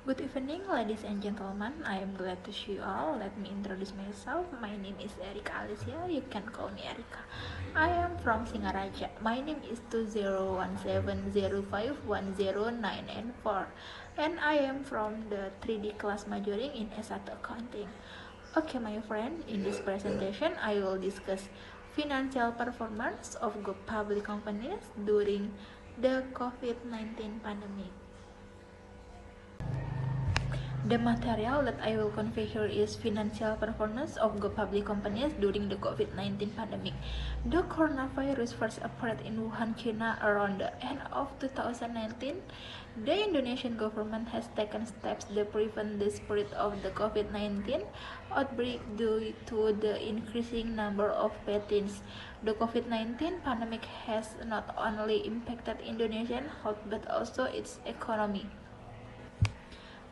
Good evening, ladies and gentlemen. I am glad to see you all. Let me introduce myself. My name is Erika Alicia. You can call me Erika. I am from Singaraja. My name is 2017051009 and 4. And I am from the 3D class majoring in S1 Accounting. Okay, my friend, in this presentation, I will discuss financial performance of public companies during the COVID-19 pandemic. The material that I will convey here is financial performance of public companies during the COVID-19 pandemic. The coronavirus first appeared in Wuhan, China around the end of 2019. The Indonesian government has taken steps to prevent the spread of the COVID-19 outbreak due to the increasing number of patients. The COVID-19 pandemic has not only impacted Indonesian health but also its economy.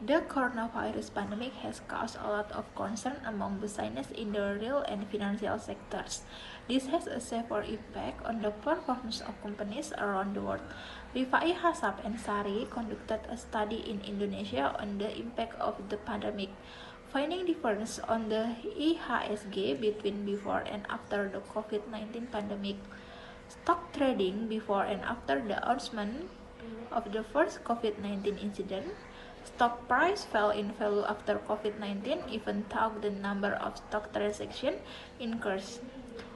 The coronavirus pandemic has caused a lot of concern among businesses in the real and financial sectors. This has a severe impact on the performance of companies around the world. Rifai Hasab and Sari conducted a study in Indonesia on the impact of the pandemic, finding difference on the IHSG between before and after the COVID-19 pandemic. Stock trading before and after the announcement of the first COVID-19 incident. Stock price fell in value after COVID-19, even though the number of stock transactions increased.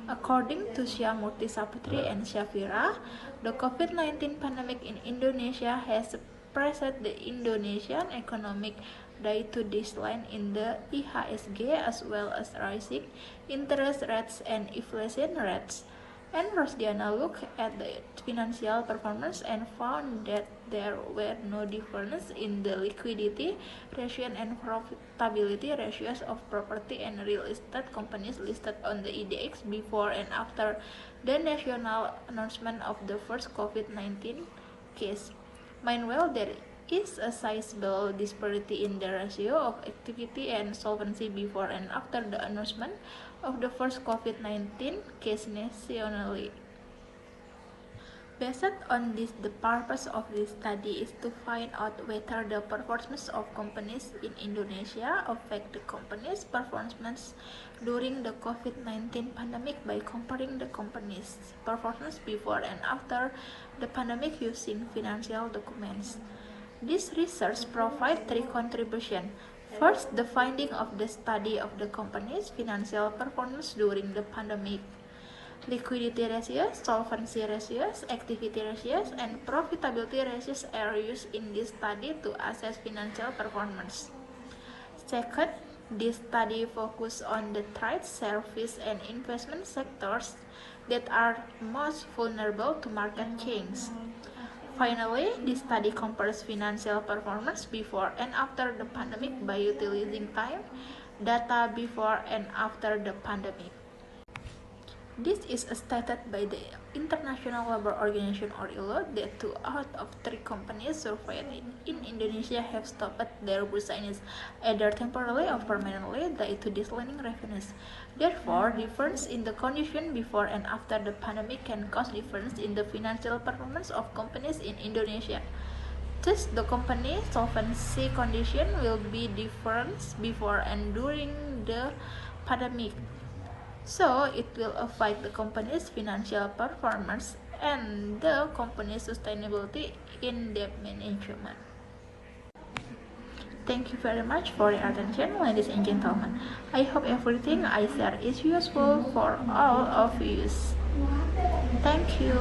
According to Syamurti Saputri and Syafira, the COVID-19 pandemic in Indonesia has pressed the Indonesian economic due to decline in the IHSG as well as rising interest rates and inflation rates. And Rosdiana looked at the financial performance and found that there were no difference in the liquidity ratio and profitability ratios of property and real estate companies listed on the IDX before and after the national announcement of the first COVID-19 case. Meanwhile, there is a sizable disparity in the ratio of activity and solvency before and after the announcement of the first COVID-19 case nationally. Based on this, the purpose of this study is to find out whether the performance of companies in Indonesia affect the company's performance during the COVID-19 pandemic by comparing the company's performance before and after the pandemic using financial documents. This research provides three contributions. First, the finding of the study of the company's financial performance during the pandemic. Liquidity ratios, solvency ratios, activity ratios, and profitability ratios are used in this study to assess financial performance. Second, this study focuses on the trade, service, and investment sectors that are most vulnerable to market change. Finally, this study compares financial performance before and after the pandemic by utilizing time data before and after the pandemic. This is stated by the International Labour Organization or ILO that 2 out of 3 companies surveyed in Indonesia have stopped their business either temporarily or permanently due to declining revenues. Therefore, difference in the condition before and after the pandemic can cause difference in the financial performance of companies in Indonesia. Thus, the company solvency condition will be different before and during the pandemic. So, it will affect the company's financial performance and the company's sustainability in debt management. Thank you very much for your attention, ladies and gentlemen. I hope everything I share is useful for all of you. Thank you.